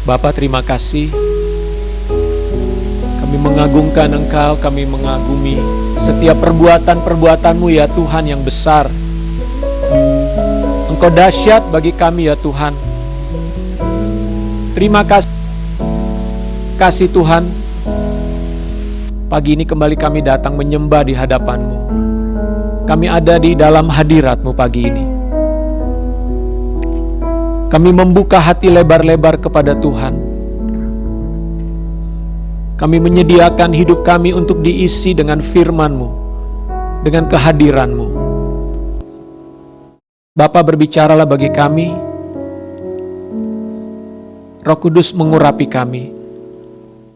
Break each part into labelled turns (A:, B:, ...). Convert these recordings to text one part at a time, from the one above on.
A: Bapa, terima kasih. Kami mengagungkan Engkau, kami mengagumi setiap perbuatan-perbuatan-Mu ya Tuhan yang besar. Engkau dahsyat bagi kami ya Tuhan. Terima kasih Tuhan. Pagi ini kembali kami datang menyembah di hadapan-Mu. Kami ada di dalam hadirat-Mu pagi ini. Kami membuka hati lebar-lebar kepada Tuhan. Kami menyediakan hidup kami untuk diisi dengan firman-Mu, dengan kehadiran-Mu. Bapa, berbicaralah bagi kami. Roh Kudus mengurapi kami.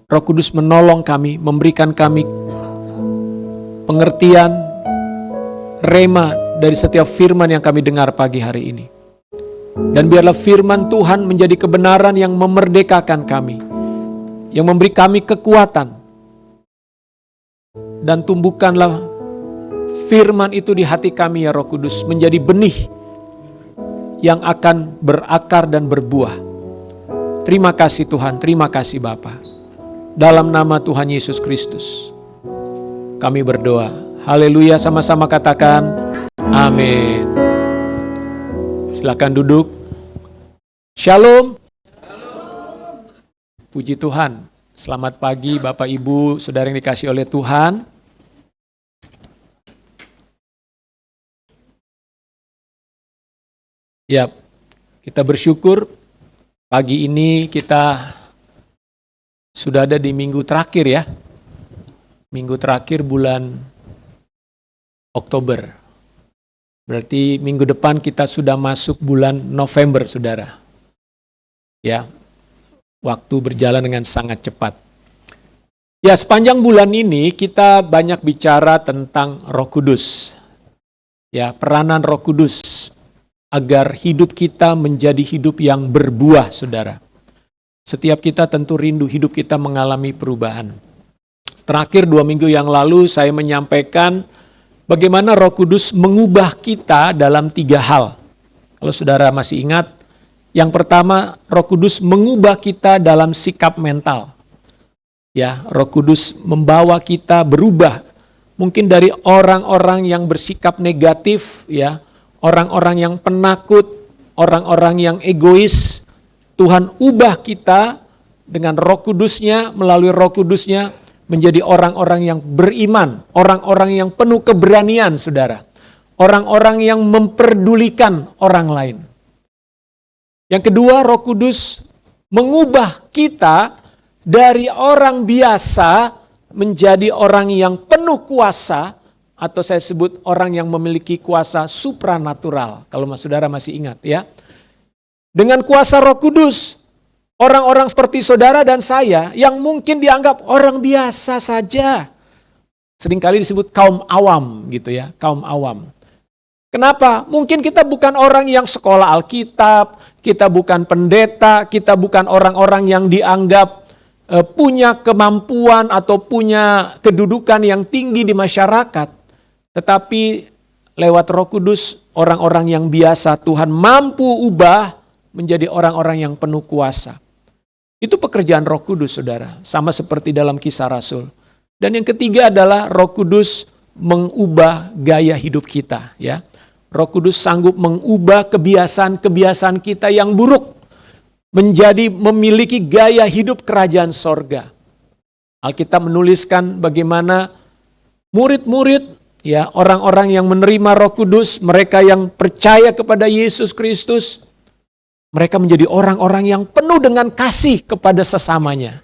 A: Roh Kudus menolong kami, memberikan kami pengertian, rema dari setiap firman yang kami dengar pagi hari ini. Dan biarlah firman Tuhan menjadi kebenaran yang memerdekakan kami, yang memberi kami kekuatan. Dan tumbuhkanlah firman itu di hati kami ya Roh Kudus, menjadi benih yang akan berakar dan berbuah. Terima kasih Tuhan, terima kasih Bapa. Dalam nama Tuhan Yesus Kristus kami berdoa. Haleluya, sama-sama katakan amin. Silakan duduk. Shalom. Puji Tuhan. Selamat pagi Bapak Ibu, Saudara yang dikasihi oleh Tuhan. Ya, kita bersyukur pagi ini kita sudah ada di minggu terakhir ya. Minggu terakhir bulan Oktober. Berarti minggu depan kita sudah masuk bulan November, saudara. Ya, waktu berjalan dengan sangat cepat. Ya, sepanjang bulan ini kita banyak bicara tentang Roh Kudus. Ya, peranan Roh Kudus agar hidup kita menjadi hidup yang berbuah, saudara. Setiap kita tentu rindu hidup kita mengalami perubahan. Terakhir 2 minggu yang lalu saya menyampaikan bagaimana Roh Kudus mengubah kita dalam 3 hal. Kalau saudara masih ingat, yang pertama Roh Kudus mengubah kita dalam sikap mental. Ya, Roh Kudus membawa kita berubah. Mungkin dari orang-orang yang bersikap negatif, ya, orang-orang yang penakut, orang-orang yang egois. Tuhan ubah kita dengan Roh Kudusnya, melalui Roh Kudusnya, menjadi orang-orang yang beriman, orang-orang yang penuh keberanian, saudara. Orang-orang yang memperdulikan orang lain. Yang kedua, Roh Kudus mengubah kita dari orang biasa menjadi orang yang penuh kuasa, atau saya sebut orang yang memiliki kuasa supranatural. Kalau saudara masih ingat ya. Dengan kuasa Roh Kudus, orang-orang seperti saudara dan saya yang mungkin dianggap orang biasa saja. Seringkali disebut kaum awam gitu ya, kaum awam. Kenapa? Mungkin kita bukan orang yang sekolah Alkitab, kita bukan pendeta, kita bukan orang-orang yang dianggap punya kemampuan atau punya kedudukan yang tinggi di masyarakat. Tetapi lewat Roh Kudus, orang-orang yang biasa Tuhan mampu ubah menjadi orang-orang yang penuh kuasa. Itu pekerjaan Roh Kudus, saudara. Sama seperti dalam Kisah Rasul. Dan yang ketiga adalah Roh Kudus mengubah gaya hidup kita. Ya, Roh Kudus sanggup mengubah kebiasaan-kebiasaan kita yang buruk menjadi memiliki gaya hidup kerajaan sorga. Alkitab menuliskan bagaimana murid-murid, ya, orang-orang yang menerima Roh Kudus, mereka yang percaya kepada Yesus Kristus, mereka menjadi orang-orang yang penuh dengan kasih kepada sesamanya.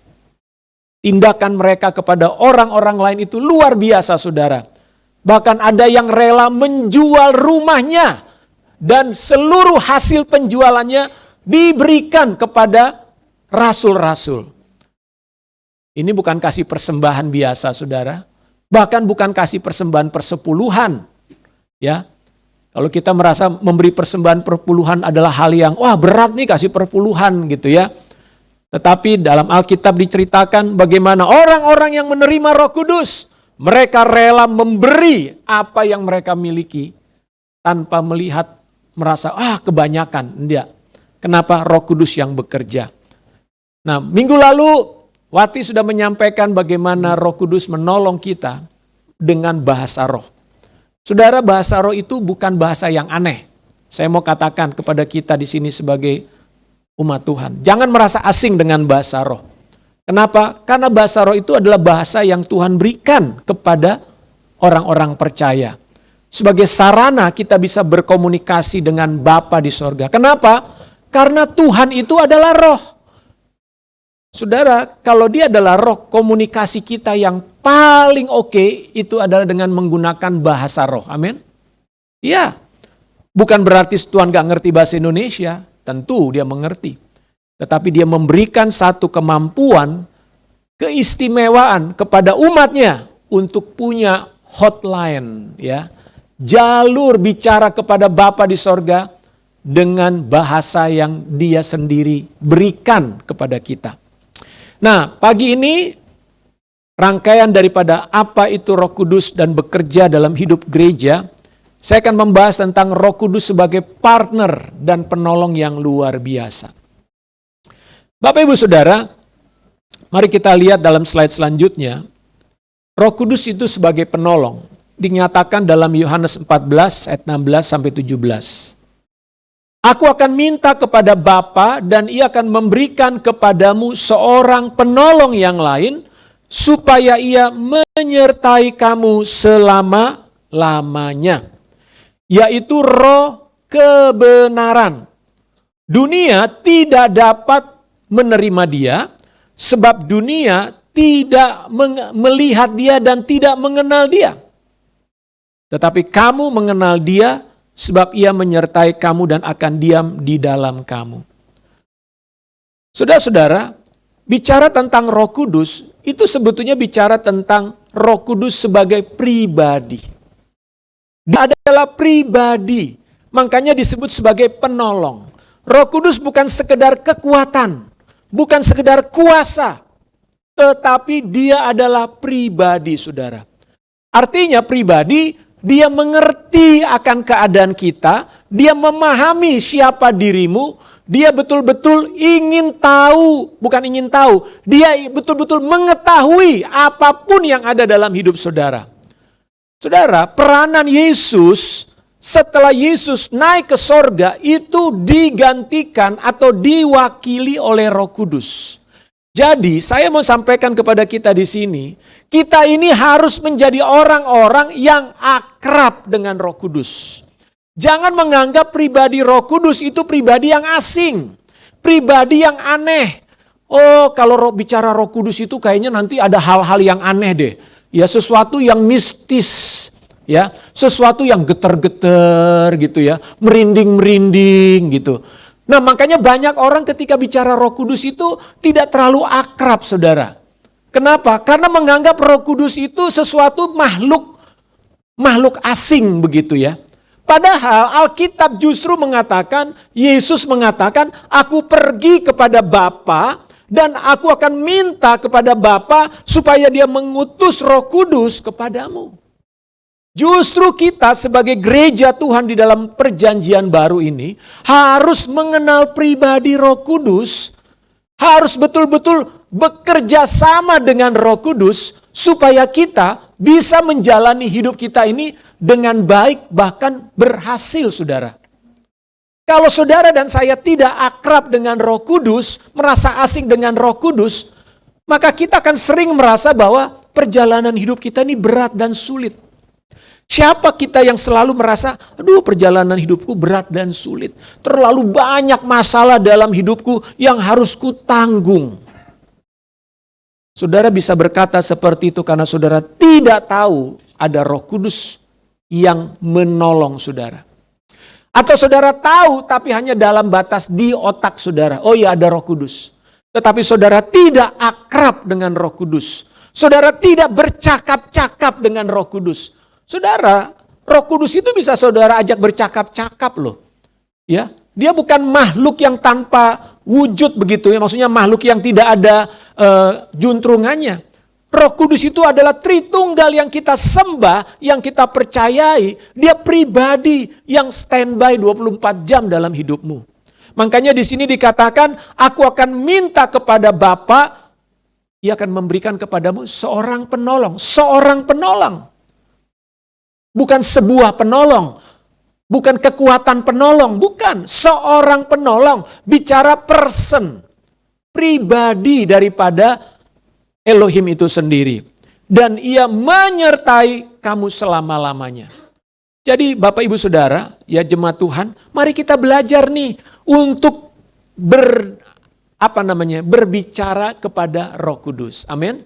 A: Tindakan mereka kepada orang-orang lain itu luar biasa, saudara. Bahkan ada yang rela menjual rumahnya dan seluruh hasil penjualannya diberikan kepada rasul-rasul. Ini bukan kasih persembahan biasa, saudara. Bahkan bukan kasih persembahan persepuluhan. Ya. Kalau kita merasa memberi persembahan perpuluhan adalah hal yang wah berat nih kasih perpuluhan gitu ya. Tetapi dalam Alkitab diceritakan bagaimana orang-orang yang menerima Roh Kudus, mereka rela memberi apa yang mereka miliki tanpa melihat merasa kebanyakan. Enggak. Kenapa? Roh Kudus yang bekerja. Nah, minggu lalu Wati sudah menyampaikan bagaimana Roh Kudus menolong kita dengan bahasa roh. Saudara, bahasa roh itu bukan bahasa yang aneh. Saya mau katakan kepada kita di sini sebagai umat Tuhan, jangan merasa asing dengan bahasa roh. Kenapa? Karena bahasa roh itu adalah bahasa yang Tuhan berikan kepada orang-orang percaya. Sebagai sarana kita bisa berkomunikasi dengan Bapa di sorga. Kenapa? Karena Tuhan itu adalah roh. Saudara, kalau dia adalah roh, komunikasi kita yang paling oke itu adalah dengan menggunakan bahasa roh. Amin. Ya, bukan berarti Tuhan gak ngerti bahasa Indonesia. Tentu dia mengerti. Tetapi dia memberikan satu kemampuan, keistimewaan kepada umatnya untuk punya hotline, ya, jalur bicara kepada Bapa di sorga dengan bahasa yang dia sendiri berikan kepada kita. Nah, pagi ini rangkaian daripada apa itu Roh Kudus dan bekerja dalam hidup gereja, saya akan membahas tentang Roh Kudus sebagai partner dan penolong yang luar biasa. Bapak Ibu Saudara, mari kita lihat dalam slide selanjutnya. Roh Kudus itu sebagai penolong dinyatakan dalam Yohanes 14 ayat 16 sampai 17. Aku akan minta kepada Bapa dan ia akan memberikan kepadamu seorang penolong yang lain supaya ia menyertai kamu selama-lamanya, yaitu Roh kebenaran. Dunia tidak dapat menerima dia sebab dunia tidak melihat dia dan tidak mengenal dia. Tetapi kamu mengenal dia sebab ia menyertai kamu dan akan diam di dalam kamu. Saudara-saudara, bicara tentang Roh Kudus itu sebetulnya bicara tentang Roh Kudus sebagai pribadi. Dia adalah pribadi, makanya disebut sebagai penolong. Roh Kudus bukan sekedar kekuatan, bukan sekedar kuasa, tetapi dia adalah pribadi, saudara. Artinya pribadi, dia mengerti akan keadaan kita, dia memahami siapa dirimu, dia betul-betul ingin tahu, bukan ingin tahu, dia betul-betul mengetahui apapun yang ada dalam hidup saudara. Saudara, peranan Yesus setelah Yesus naik ke sorga itu digantikan atau diwakili oleh Roh Kudus. Jadi saya mau sampaikan kepada kita di sini, kita ini harus menjadi orang-orang yang akrab dengan Roh Kudus. Jangan menganggap pribadi Roh Kudus itu pribadi yang asing, pribadi yang aneh. Oh, kalau bicara Roh Kudus itu kayaknya nanti ada hal-hal yang aneh deh. Ya, sesuatu yang mistis, ya, sesuatu yang getar-getar gitu ya, merinding-merinding gitu. Nah, makanya banyak orang ketika bicara Roh Kudus itu tidak terlalu akrab, saudara. Kenapa? Karena menganggap Roh Kudus itu sesuatu makhluk asing begitu ya. Padahal Alkitab justru mengatakan, Yesus mengatakan, aku pergi kepada Bapa dan aku akan minta kepada Bapa supaya dia mengutus Roh Kudus kepadamu. Justru kita sebagai gereja Tuhan di dalam perjanjian baru ini harus mengenal pribadi Roh Kudus, harus betul-betul bekerja sama dengan Roh Kudus supaya kita bisa menjalani hidup kita ini dengan baik bahkan berhasil, saudara. Kalau saudara dan saya tidak akrab dengan Roh Kudus, merasa asing dengan Roh Kudus, maka kita akan sering merasa bahwa perjalanan hidup kita ini berat dan sulit. Siapa kita yang selalu merasa, aduh perjalanan hidupku berat dan sulit. Terlalu banyak masalah dalam hidupku yang harus ku tanggung. Saudara bisa berkata seperti itu karena saudara tidak tahu ada Roh Kudus yang menolong saudara. Atau saudara tahu tapi hanya dalam batas di otak saudara. Oh ya, ada Roh Kudus. Tetapi saudara tidak akrab dengan Roh Kudus. Saudara tidak bercakap-cakap dengan Roh Kudus. Saudara, Roh Kudus itu bisa saudara ajak bercakap-cakap loh. Ya, dia bukan makhluk yang tanpa wujud begitu ya, maksudnya makhluk yang tidak ada juntrungannya. Roh Kudus itu adalah Tritunggal yang kita sembah, yang kita percayai. Dia pribadi yang standby 24 jam dalam hidupmu. Makanya di sini dikatakan, aku akan minta kepada Bapa, Ia akan memberikan kepadamu seorang penolong. Seorang penolong. Bukan sebuah penolong. Bukan kekuatan penolong. Bukan. Seorang penolong. Bicara person. Pribadi daripada Elohim itu sendiri. Dan Ia menyertai kamu selama-lamanya. Jadi Bapak Ibu Saudara, ya jemaat Tuhan, mari kita belajar nih untuk berbicara kepada Roh Kudus. Amin.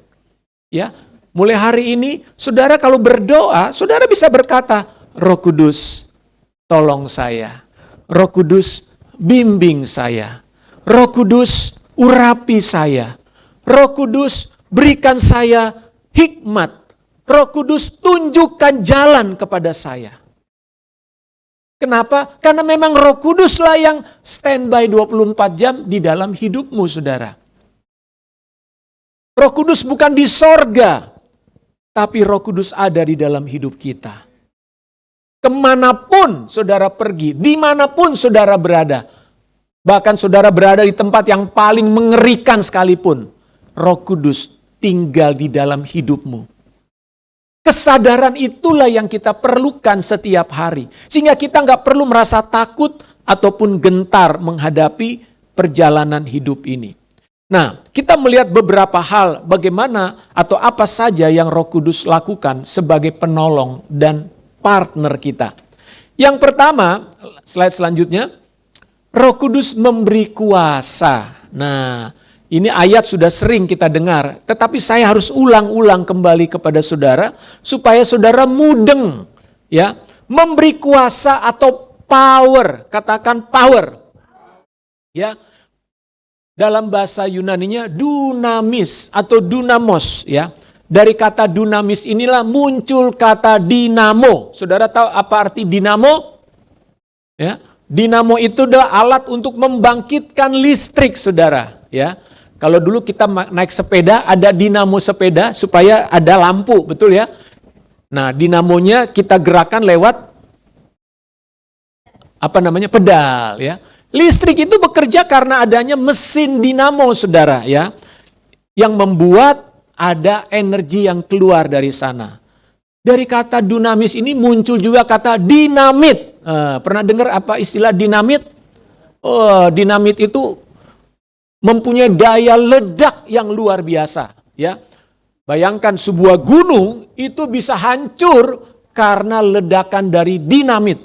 A: Ya, mulai hari ini saudara kalau berdoa, saudara bisa berkata, Roh Kudus, tolong saya. Roh Kudus, bimbing saya. Roh Kudus, urapi saya. Roh Kudus, berikan saya hikmat. Roh Kudus, tunjukkan jalan kepada saya. Kenapa? Karena memang Roh Kuduslah yang standby 24 jam di dalam hidupmu, saudara. Roh Kudus bukan di sorga, tapi Roh Kudus ada di dalam hidup kita. Kemanapun saudara pergi, dimanapun saudara berada, bahkan saudara berada di tempat yang paling mengerikan sekalipun, Roh Kudus tinggal di dalam hidupmu. Kesadaran itulah yang kita perlukan setiap hari. Sehingga kita nggak perlu merasa takut ataupun gentar menghadapi perjalanan hidup ini. Nah, kita melihat beberapa hal bagaimana atau apa saja yang Roh Kudus lakukan sebagai penolong dan partner kita. Yang pertama, slide selanjutnya, Roh Kudus memberi kuasa. Nah, ini ayat sudah sering kita dengar, tetapi saya harus ulang-ulang kembali kepada saudara supaya saudara mudeng, ya, memberi kuasa atau power, katakan power. Ya. Dalam bahasa Yunaninya dunamis atau dunamos, ya. Dari kata dunamis inilah muncul kata dinamo. Saudara tahu apa arti dinamo? Ya. Dinamo itu adalah alat untuk membangkitkan listrik, saudara, ya. Kalau dulu kita naik sepeda, ada dinamo sepeda supaya ada lampu, betul ya? Nah, dinamonya kita gerakan lewat pedal ya. Listrik itu bekerja karena adanya mesin dinamo, saudara ya, yang membuat ada energi yang keluar dari sana. Dari kata dunamis ini muncul juga kata dinamit. Pernah dengar apa istilah dinamit? Oh, dinamit itu mempunyai daya ledak yang luar biasa, ya. Bayangkan sebuah gunung itu bisa hancur karena ledakan dari dinamit.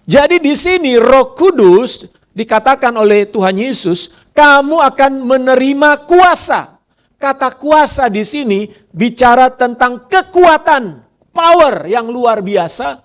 A: Jadi di sini Roh Kudus dikatakan oleh Tuhan Yesus, kamu akan menerima kuasa. Kata kuasa di sini bicara tentang kekuatan, power yang luar biasa,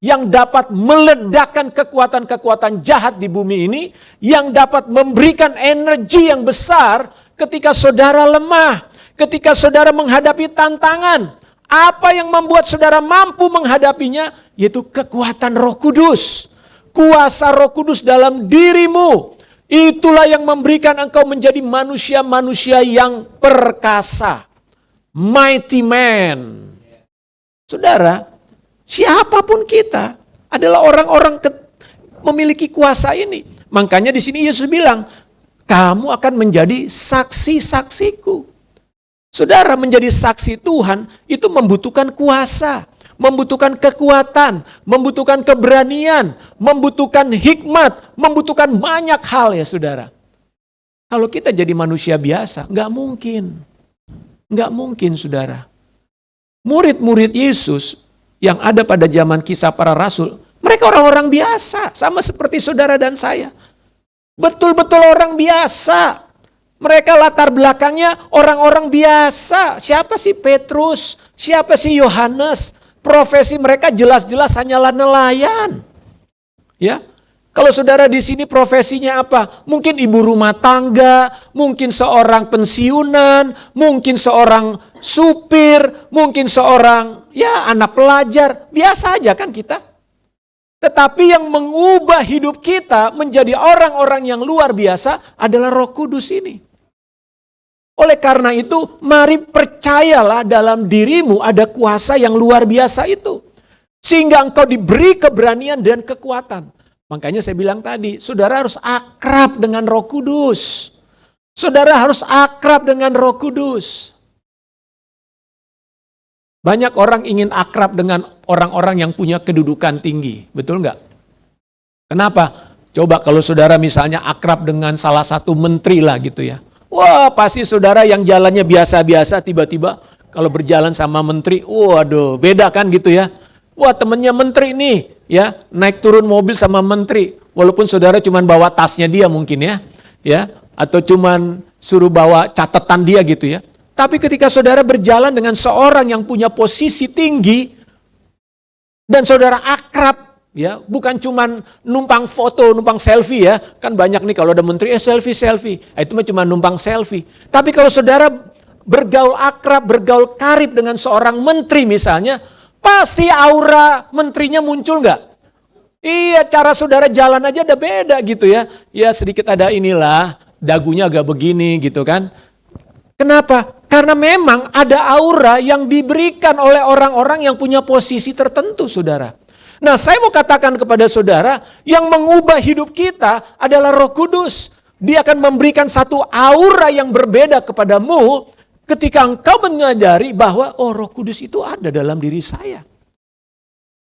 A: yang dapat meledakkan kekuatan-kekuatan jahat di bumi ini, yang dapat memberikan energi yang besar ketika saudara lemah, ketika saudara menghadapi tantangan. Apa yang membuat saudara mampu menghadapinya? Yaitu kekuatan Roh Kudus. Kuasa Roh Kudus dalam dirimu. Itulah yang memberikan engkau menjadi manusia-manusia yang perkasa. Mighty man. Saudara, siapapun kita adalah orang-orang memiliki kuasa ini. Makanya di sini Yesus bilang, kamu akan menjadi saksi-saksiku. Saudara, menjadi saksi Tuhan itu membutuhkan kuasa, membutuhkan kekuatan, membutuhkan keberanian, membutuhkan hikmat, membutuhkan banyak hal ya saudara. Kalau kita jadi manusia biasa, nggak mungkin. Nggak mungkin saudara. Murid-murid Yesus yang ada pada zaman Kisah Para Rasul, mereka orang-orang biasa, sama seperti saudara dan saya. Betul-betul orang biasa. Mereka latar belakangnya orang-orang biasa. Siapa sih Petrus? Siapa sih Yohanes? Profesi mereka jelas-jelas hanyalah nelayan. Ya. Kalau saudara di sini profesinya apa? Mungkin ibu rumah tangga, mungkin seorang pensiunan, mungkin seorang supir, mungkin seorang anak pelajar. Biasa aja kan kita. Tetapi yang mengubah hidup kita menjadi orang-orang yang luar biasa adalah Roh Kudus ini. Oleh karena itu, mari percayalah dalam dirimu ada kuasa yang luar biasa itu. Sehingga engkau diberi keberanian dan kekuatan. Makanya saya bilang tadi, saudara harus akrab dengan Roh Kudus. Saudara harus akrab dengan Roh Kudus. Banyak orang ingin akrab dengan orang-orang yang punya kedudukan tinggi. Betul nggak? Kenapa? Coba kalau saudara misalnya akrab dengan salah satu menteri lah gitu ya. Wah, pasti saudara yang jalannya biasa-biasa tiba-tiba kalau berjalan sama menteri, waduh beda kan gitu ya. Wah, temennya menteri nih ya, naik turun mobil sama menteri. Walaupun saudara cuma bawa tasnya dia mungkin ya, atau cuman suruh bawa catatan dia gitu ya. Tapi ketika saudara berjalan dengan seorang yang punya posisi tinggi dan saudara akrab, ya, bukan cuman numpang foto, numpang selfie ya. Kan banyak nih kalau ada menteri selfie. Itu mah cuma numpang selfie. Tapi kalau saudara bergaul akrab, bergaul karib dengan seorang menteri misalnya, pasti aura menterinya muncul nggak? Iya, cara saudara jalan aja ada beda gitu ya. Ya sedikit ada inilah, dagunya agak begini gitu kan. Kenapa? Karena memang ada aura yang diberikan oleh orang-orang yang punya posisi tertentu, saudara. Nah, saya mau katakan kepada saudara, yang mengubah hidup kita adalah Roh Kudus. Dia akan memberikan satu aura yang berbeda kepadamu ketika engkau menyadari bahwa, oh, Roh Kudus itu ada dalam diri saya.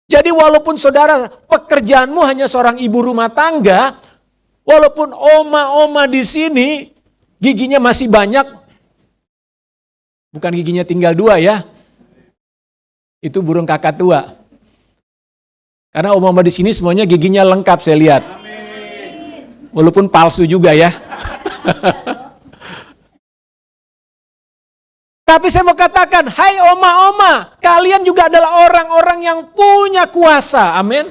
A: Jadi walaupun saudara pekerjaanmu hanya seorang ibu rumah tangga, walaupun oma-oma di sini giginya masih banyak, bukan giginya tinggal 2 ya. Itu burung kakak tua. Karena oma-oma di sini semuanya giginya lengkap saya lihat. Walaupun palsu juga ya. Tapi saya mau katakan, hai oma-oma, kalian juga adalah orang-orang yang punya kuasa. Amin.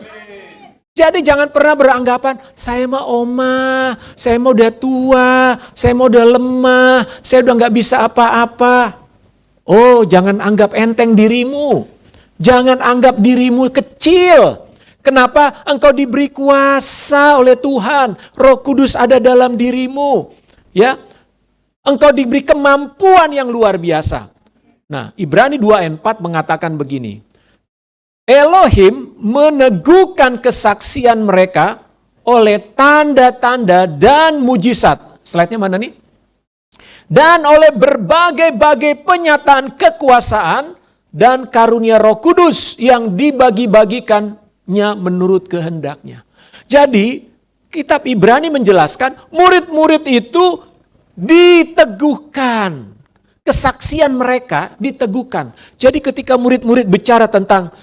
A: Jadi jangan pernah beranggapan, saya mah oma, saya mah udah tua, saya mah udah lemah, saya udah gak bisa apa-apa. Oh, jangan anggap enteng dirimu. Jangan anggap dirimu kecil. Kenapa? Engkau diberi kuasa oleh Tuhan. Roh Kudus ada dalam dirimu. Ya, engkau diberi kemampuan yang luar biasa. Nah, Ibrani 2:4 mengatakan begini. Elohim meneguhkan kesaksian mereka oleh tanda-tanda dan mujizat. Slide-nya mana nih? Dan oleh berbagai-bagai penyataan kekuasaan dan karunia Roh Kudus yang dibagi-bagikannya menurut kehendaknya. Jadi, kitab Ibrani menjelaskan murid-murid itu diteguhkan. Kesaksian mereka diteguhkan. Jadi ketika murid-murid bicara tentang,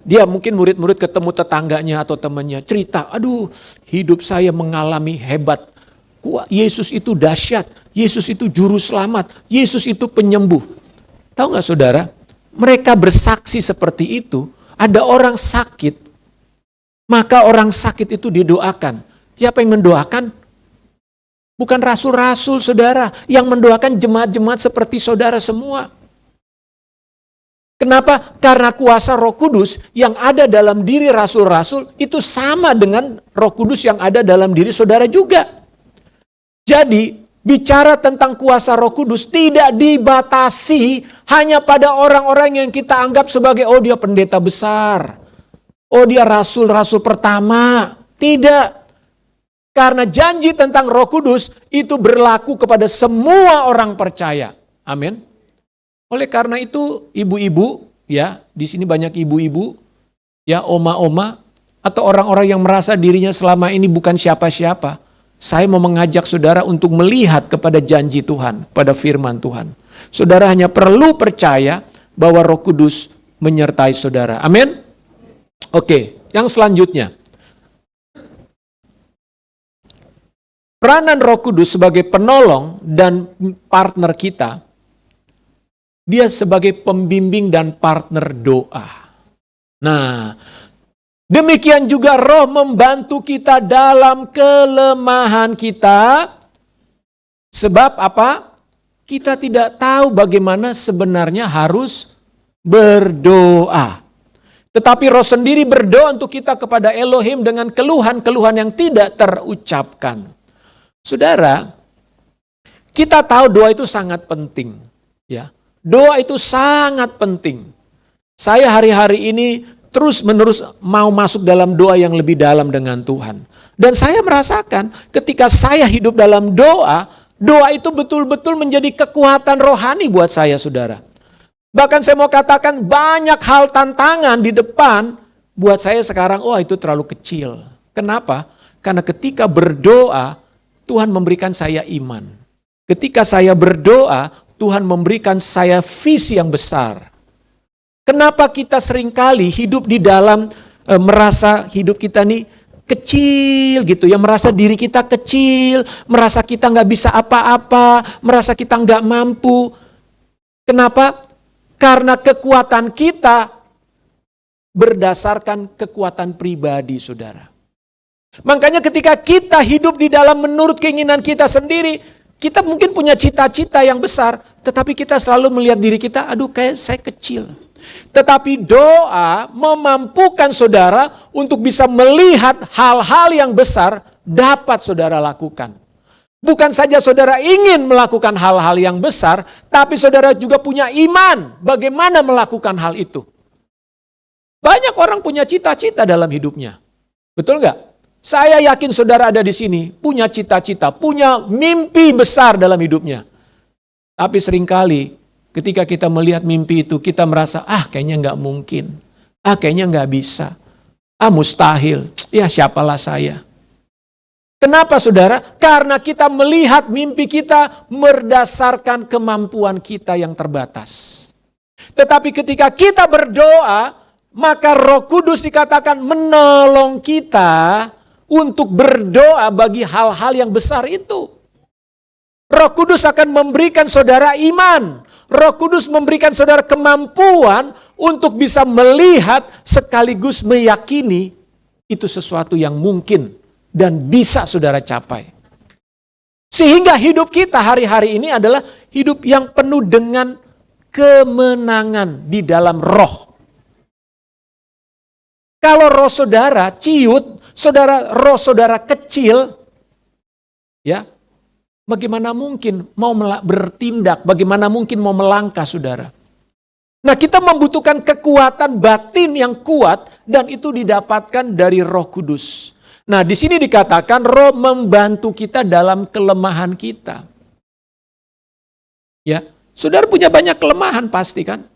A: dia mungkin murid-murid ketemu tetangganya atau temannya, cerita, aduh hidup saya mengalami hebat. Yesus itu dahsyat, Yesus itu juru selamat, Yesus itu penyembuh. Tahu gak saudara, mereka bersaksi seperti itu, ada orang sakit, maka orang sakit itu didoakan. Siapa yang mendoakan? Bukan rasul-rasul saudara, yang mendoakan jemaat-jemaat seperti saudara semua. Kenapa? Karena kuasa Roh Kudus yang ada dalam diri rasul-rasul itu sama dengan Roh Kudus yang ada dalam diri saudara juga. Jadi, bicara tentang kuasa Roh Kudus tidak dibatasi hanya pada orang-orang yang kita anggap sebagai, oh dia pendeta besar, oh dia rasul-rasul pertama. Tidak. Karena janji tentang Roh Kudus itu berlaku kepada semua orang percaya. Amin. Oleh karena itu, ibu-ibu, ya, di sini banyak ibu-ibu, ya, oma-oma, atau orang-orang yang merasa dirinya selama ini bukan siapa-siapa. Saya mau mengajak saudara untuk melihat kepada janji Tuhan, pada firman Tuhan. Saudara hanya perlu percaya bahwa Roh Kudus menyertai saudara. Amin. Oke, yang selanjutnya. Peranan Roh Kudus sebagai penolong dan partner kita, dia sebagai pembimbing dan partner doa. Nah, demikian juga Roh membantu kita dalam kelemahan kita. Sebab apa? Kita tidak tahu bagaimana sebenarnya harus berdoa. Tetapi Roh sendiri berdoa untuk kita kepada Elohim dengan keluhan-keluhan yang tidak terucapkan. Saudara, kita tahu doa itu sangat penting. Ya, doa itu sangat penting. Saya hari-hari ini terus-menerus mau masuk dalam doa yang lebih dalam dengan Tuhan. Dan saya merasakan ketika saya hidup dalam doa, doa itu betul-betul menjadi kekuatan rohani buat saya, saudara. Bahkan saya mau katakan banyak hal tantangan di depan buat saya sekarang, itu terlalu kecil. Kenapa? Karena ketika berdoa, Tuhan memberikan saya iman. Ketika saya berdoa, Tuhan memberikan saya visi yang besar. Kenapa kita seringkali hidup di dalam merasa hidup kita nih kecil gitu ya, merasa diri kita kecil, merasa kita nggak bisa apa-apa, merasa kita nggak mampu. Kenapa? Karena kekuatan kita berdasarkan kekuatan pribadi, saudara. Makanya ketika kita hidup di dalam menurut keinginan kita sendiri, kita mungkin punya cita-cita yang besar, tetapi kita selalu melihat diri kita, kayak saya kecil. Tetapi doa memampukan saudara untuk bisa melihat hal-hal yang besar dapat saudara lakukan. Bukan saja saudara ingin melakukan hal-hal yang besar, tapi saudara juga punya iman bagaimana melakukan hal itu. Banyak orang punya cita-cita dalam hidupnya. Betul nggak? Saya yakin saudara ada di sini punya cita-cita, punya mimpi besar dalam hidupnya. Tapi seringkali ketika kita melihat mimpi itu, kita merasa, kayaknya nggak mungkin. Kayaknya nggak bisa. Mustahil. Ya siapalah saya. Kenapa saudara? Karena kita melihat mimpi kita berdasarkan kemampuan kita yang terbatas. Tetapi ketika kita berdoa, maka Roh Kudus dikatakan menolong kita untuk berdoa bagi hal-hal yang besar itu. Roh Kudus akan memberikan saudara iman. Roh Kudus memberikan saudara kemampuan untuk bisa melihat sekaligus meyakini itu sesuatu yang mungkin dan bisa saudara capai. Sehingga hidup kita hari-hari ini adalah hidup yang penuh dengan kemenangan di dalam roh. Kalau roh saudara ciut, roh saudara kecil, ya, bagaimana mungkin mau bertindak, bagaimana mungkin mau melangkah, saudara. Nah, kita membutuhkan kekuatan batin yang kuat dan itu didapatkan dari Roh Kudus. Nah, di sini dikatakan Roh membantu kita dalam kelemahan kita. Ya, saudara punya banyak kelemahan pasti kan?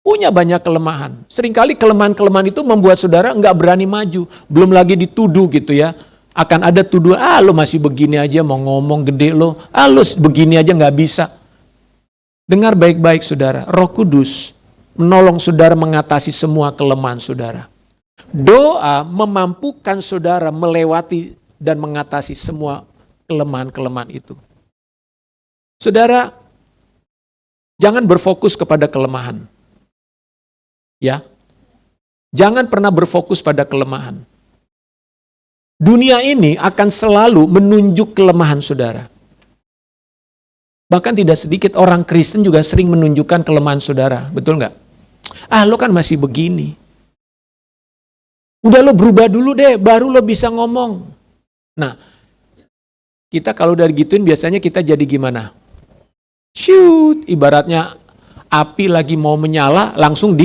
A: Punya banyak kelemahan. Seringkali kelemahan-kelemahan itu membuat saudara nggak berani maju. Belum lagi dituduh gitu ya. Akan ada tuduhan, lo masih begini aja mau ngomong gede lo. Lo begini aja nggak bisa. Dengar baik-baik saudara. Roh Kudus menolong saudara mengatasi semua kelemahan saudara. Doa memampukan saudara melewati dan mengatasi semua kelemahan-kelemahan itu. Saudara, jangan berfokus kepada kelemahan. Ya, jangan pernah berfokus pada kelemahan. Dunia ini akan selalu menunjuk kelemahan saudara. Bahkan tidak sedikit orang Kristen juga sering menunjukkan kelemahan saudara. Betul nggak? Lo kan masih begini. Udah lo berubah dulu deh, baru lo bisa ngomong. Nah, kita kalau dari gituin biasanya kita jadi gimana? Shoot, ibaratnya api lagi mau menyala langsung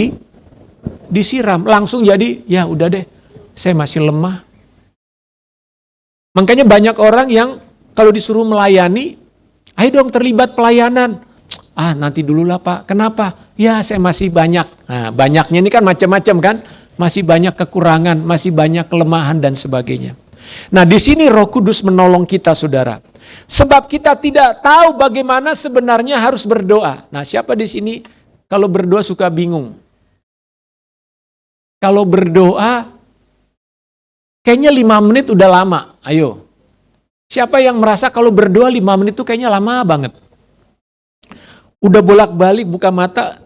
A: disiram. Langsung jadi, ya udah deh, saya masih lemah. Makanya banyak orang yang kalau disuruh melayani, ayo dong terlibat pelayanan. Nanti dulu lah Pak, kenapa? Ya saya masih banyak. Nah, banyaknya ini kan macam-macam kan? Masih banyak kekurangan, masih banyak kelemahan dan sebagainya. Nah di sini Roh Kudus menolong kita saudara. Sebab kita tidak tahu bagaimana sebenarnya harus berdoa. Nah siapa di sini kalau berdoa suka bingung? Kalau berdoa kayaknya 5 menit udah lama. Ayo. Siapa yang merasa kalau berdoa 5 menit itu kayaknya lama banget? Udah bolak-balik buka mata,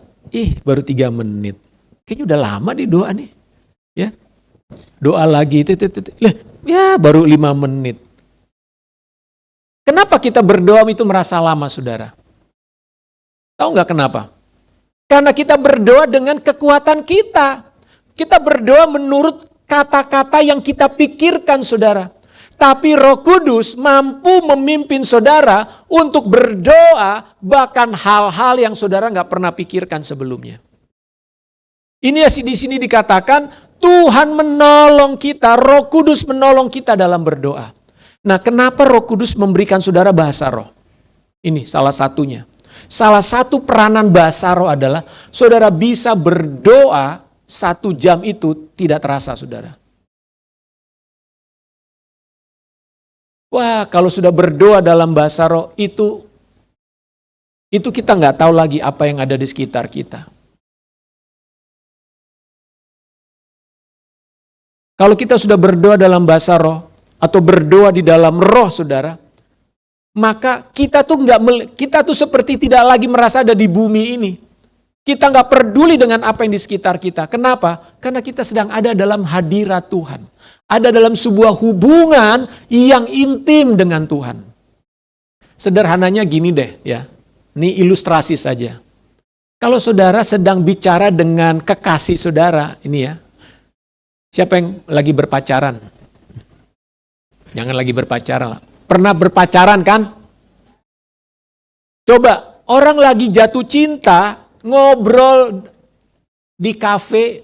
A: baru 3 menit. Kayaknya udah lama nih doa nih. Ya. Doa lagi ya baru 5 menit. Kenapa kita berdoa itu merasa lama, saudara? Tahu nggak kenapa? Karena kita berdoa dengan kekuatan kita. Kita berdoa menurut kata-kata yang kita pikirkan, saudara. Tapi Roh Kudus mampu memimpin saudara untuk berdoa bahkan hal-hal yang saudara nggak pernah pikirkan sebelumnya. Ini di sini dikatakan Tuhan menolong kita, Roh Kudus menolong kita dalam berdoa. Nah, kenapa Roh Kudus memberikan saudara bahasa roh? Ini salah satunya. Salah satu peranan bahasa roh adalah saudara bisa berdoa 1 jam itu tidak terasa, saudara. Wah, kalau sudah berdoa dalam bahasa roh itu kita nggak tahu lagi apa yang ada di sekitar kita. Kalau kita sudah berdoa dalam bahasa roh atau berdoa di dalam roh, saudara, maka kita tuh seperti tidak lagi merasa ada di bumi ini. Kita nggak peduli dengan apa yang di sekitar kita. Kenapa? Karena kita sedang ada dalam hadirat Tuhan. Ada dalam sebuah hubungan yang intim dengan Tuhan. Sederhananya gini deh ya. Ini ilustrasi saja. Kalau saudara sedang bicara dengan kekasih saudara, ini ya. Siapa yang lagi berpacaran? Jangan lagi berpacaran lah. Pernah berpacaran kan? Coba, orang lagi jatuh cinta, ngobrol di kafe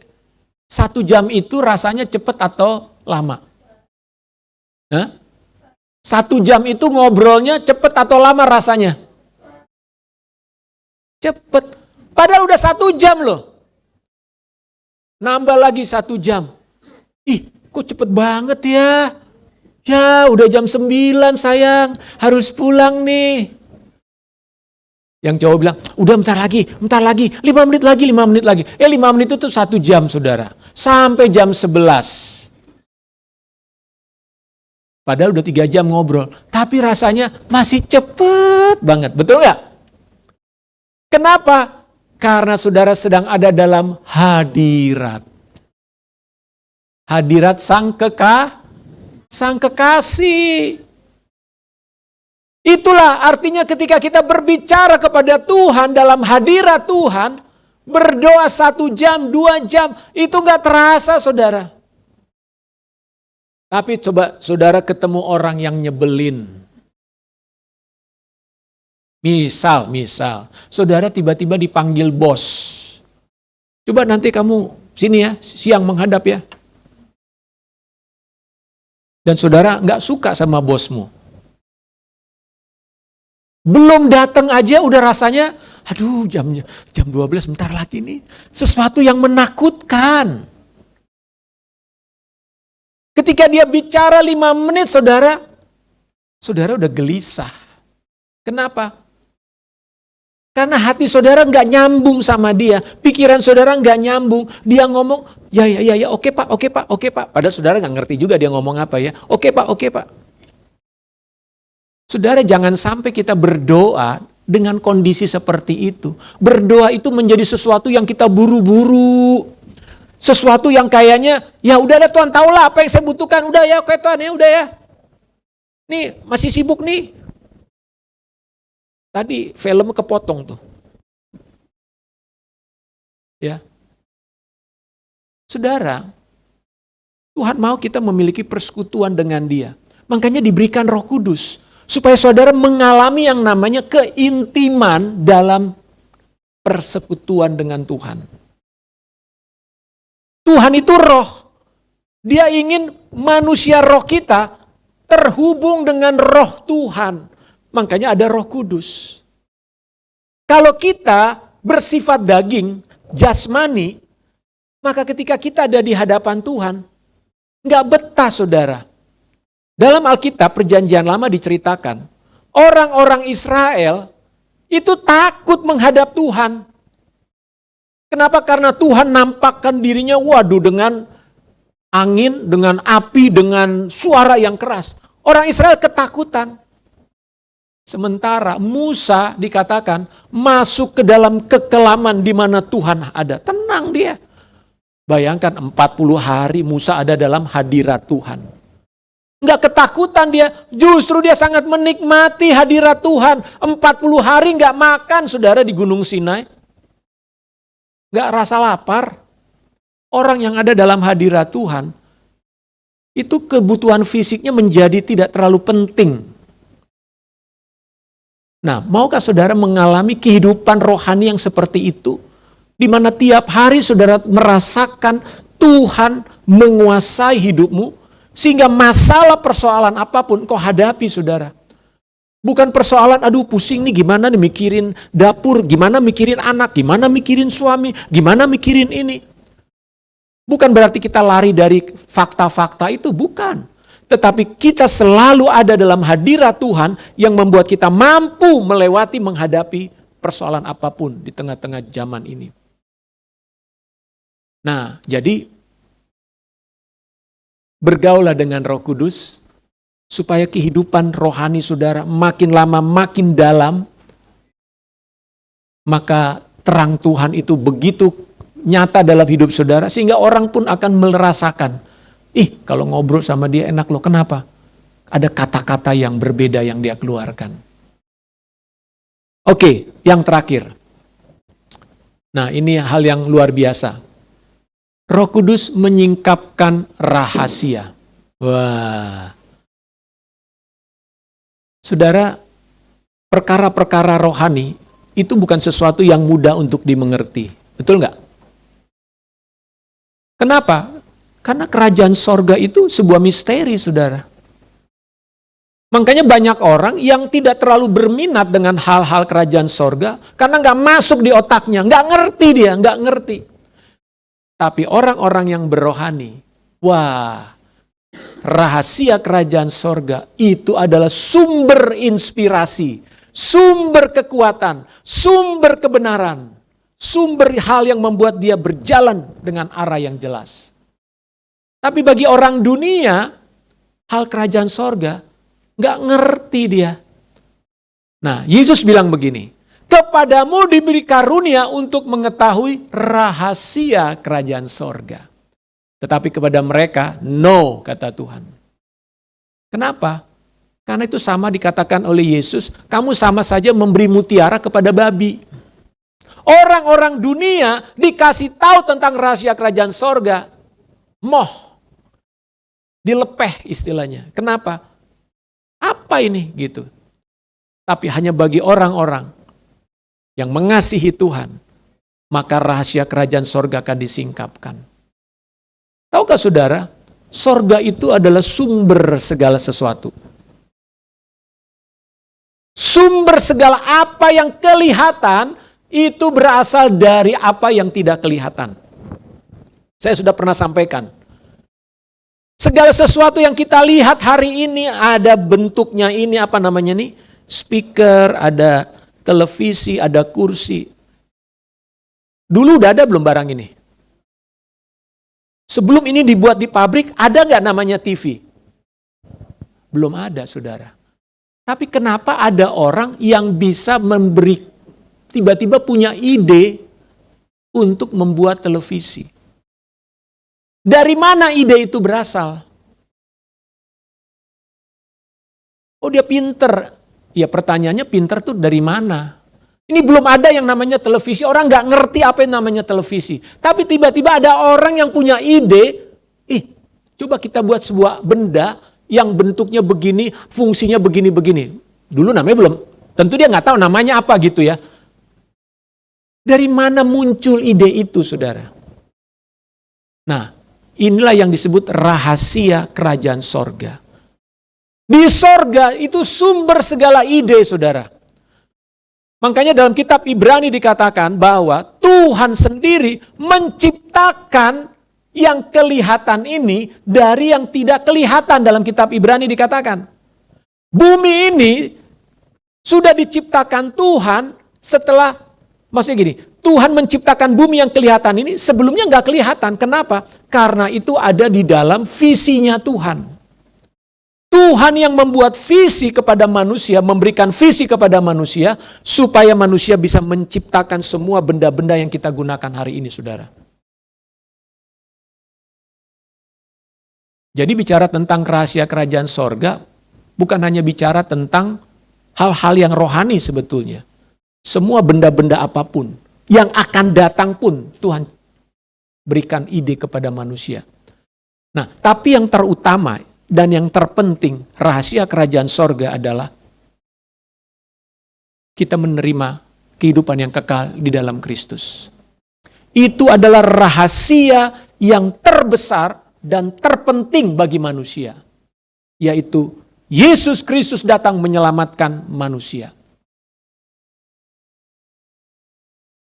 A: 1 jam itu rasanya cepat atau lama? 1 jam itu ngobrolnya cepat atau lama rasanya? Cepat. Padahal udah 1 jam loh. Nambah lagi 1 jam. Ih, kok cepet banget ya? Ya, udah jam 9 sayang, harus pulang nih. Yang cowok bilang, udah bentar lagi, 5 menit lagi. 5 menit itu 1 jam, saudara. Sampai jam 11. Padahal udah 3 jam ngobrol. Tapi rasanya masih cepet banget, betul nggak? Kenapa? Karena saudara sedang ada dalam hadirat. Hadirat sang kekasih. Itulah artinya ketika kita berbicara kepada Tuhan dalam hadirat Tuhan, berdoa 1 jam, 2 jam, itu gak terasa, saudara. Tapi coba saudara ketemu orang yang nyebelin. Misal, saudara tiba-tiba dipanggil bos. Coba nanti kamu sini ya, siang menghadap ya. Dan saudara nggak suka sama bosmu. Belum datang aja udah rasanya, aduh jam 12 bentar lagi nih. Sesuatu yang menakutkan. Ketika dia bicara 5 menit saudara udah gelisah. Kenapa? Karena hati saudara nggak nyambung sama dia. Pikiran saudara nggak nyambung. Dia ngomong, ya, oke pak. Padahal saudara nggak ngerti juga dia ngomong apa ya. Oke pak. Saudara jangan sampai kita berdoa dengan kondisi seperti itu. Berdoa itu menjadi sesuatu yang kita buru-buru. Sesuatu yang kayaknya, ya udah deh Tuhan tahulah apa yang saya butuhkan. Udah ya oke Tuhan ya udah ya. Nih masih sibuk nih. Tadi film kepotong tuh. Ya. Saudara, Tuhan mau kita memiliki persekutuan dengan Dia. Makanya diberikan Roh Kudus. Supaya saudara mengalami yang namanya keintiman dalam persekutuan dengan Tuhan. Tuhan itu roh. Dia ingin manusia roh kita terhubung dengan roh Tuhan. Makanya ada Roh Kudus. Kalau kita bersifat daging, jasmani, maka ketika kita ada di hadapan Tuhan, nggak betah saudara. Dalam Alkitab Perjanjian Lama diceritakan, orang-orang Israel itu takut menghadap Tuhan. Kenapa? Karena Tuhan nampakkan dirinya dengan angin, dengan api, dengan suara yang keras. Orang Israel ketakutan. Sementara Musa dikatakan masuk ke dalam kekelaman di mana Tuhan ada. Tenang dia. Bayangkan 40 hari Musa ada dalam hadirat Tuhan. Enggak ketakutan dia, justru dia sangat menikmati hadirat Tuhan. 40 hari enggak makan saudara di Gunung Sinai. Enggak rasa lapar. Orang yang ada dalam hadirat Tuhan, itu kebutuhan fisiknya menjadi tidak terlalu penting. Nah, maukah saudara mengalami kehidupan rohani yang seperti itu? Di mana tiap hari saudara merasakan Tuhan menguasai hidupmu, sehingga masalah persoalan apapun kau hadapi saudara. Bukan persoalan, aduh pusing nih gimana nih mikirin dapur, gimana mikirin anak, gimana mikirin suami, gimana mikirin ini. Bukan berarti kita lari dari fakta-fakta itu, bukan. Tetapi kita selalu ada dalam hadirat Tuhan yang membuat kita mampu melewati, menghadapi persoalan apapun di tengah-tengah zaman ini. Nah, jadi bergaulah dengan Roh Kudus supaya kehidupan rohani saudara makin lama makin dalam, maka terang Tuhan itu begitu nyata dalam hidup saudara sehingga orang pun akan merasakan, kalau ngobrol sama dia enak loh, kenapa? Ada kata-kata yang berbeda yang dia keluarkan. Oke, yang terakhir. Nah, ini hal yang luar biasa. Roh Kudus menyingkapkan rahasia. Wah. Saudara, perkara-perkara rohani itu bukan sesuatu yang mudah untuk dimengerti. Betul nggak? Kenapa? Karena kerajaan sorga itu sebuah misteri, saudara. Makanya banyak orang yang tidak terlalu berminat dengan hal-hal kerajaan sorga karena nggak masuk di otaknya, nggak ngerti dia, nggak ngerti. Tapi orang-orang yang berrohani, wah, rahasia kerajaan sorga itu adalah sumber inspirasi, sumber kekuatan, sumber kebenaran, sumber hal yang membuat dia berjalan dengan arah yang jelas. Tapi bagi orang dunia, hal kerajaan sorga nggak ngerti dia. Nah, Yesus bilang begini, kepadamu diberi karunia untuk mengetahui rahasia kerajaan sorga. Tetapi kepada mereka, no, kata Tuhan. Kenapa? Karena itu sama dikatakan oleh Yesus, kamu sama saja memberi mutiara kepada babi. Orang-orang dunia dikasih tahu tentang rahasia kerajaan sorga, dilepeh istilahnya. Kenapa? Apa ini? Gitu. Tapi hanya bagi orang-orang yang mengasihi Tuhan, maka rahasia kerajaan sorga akan disingkapkan. Tahukah saudara, sorga itu adalah sumber segala sesuatu. Sumber segala apa yang kelihatan, itu berasal dari apa yang tidak kelihatan. Saya sudah pernah sampaikan. Segala sesuatu yang kita lihat hari ini ada bentuknya ini, apa namanya nih? Speaker, ada televisi, ada kursi. Dulu udah ada belum barang ini? Sebelum ini dibuat di pabrik, ada nggak namanya TV? Belum ada, saudara. Tapi kenapa ada orang yang bisa tiba-tiba punya ide untuk membuat televisi? Dari mana ide itu berasal? Oh, dia pinter. Ya, pertanyaannya pinter tuh dari mana? Ini belum ada yang namanya televisi. Orang nggak ngerti apa yang namanya televisi. Tapi tiba-tiba ada orang yang punya ide. Coba kita buat sebuah benda yang bentuknya begini, fungsinya begini-begini. Dulu namanya belum. Tentu dia nggak tahu namanya apa gitu ya. Dari mana muncul ide itu, saudara? Nah, inilah yang disebut rahasia kerajaan sorga. Di sorga itu sumber segala ide, saudara. Makanya dalam kitab Ibrani dikatakan bahwa Tuhan sendiri menciptakan yang kelihatan ini dari yang tidak kelihatan. Dalam kitab Ibrani dikatakan, bumi ini sudah diciptakan Tuhan setelah, maksudnya gini, Tuhan menciptakan bumi yang kelihatan ini sebelumnya nggak kelihatan. Kenapa? Karena itu ada di dalam visinya Tuhan. Tuhan yang membuat visi kepada manusia, memberikan visi kepada manusia, supaya manusia bisa menciptakan semua benda-benda yang kita gunakan hari ini, saudara. Jadi bicara tentang rahasia kerajaan sorga, bukan hanya bicara tentang hal-hal yang rohani sebetulnya. Semua benda-benda apapun yang akan datang pun Tuhan berikan ide kepada manusia. Nah, tapi yang terutama dan yang terpenting rahasia kerajaan sorga adalah kita menerima kehidupan yang kekal di dalam Kristus. Itu adalah rahasia yang terbesar dan terpenting bagi manusia, yaitu Yesus Kristus datang menyelamatkan manusia.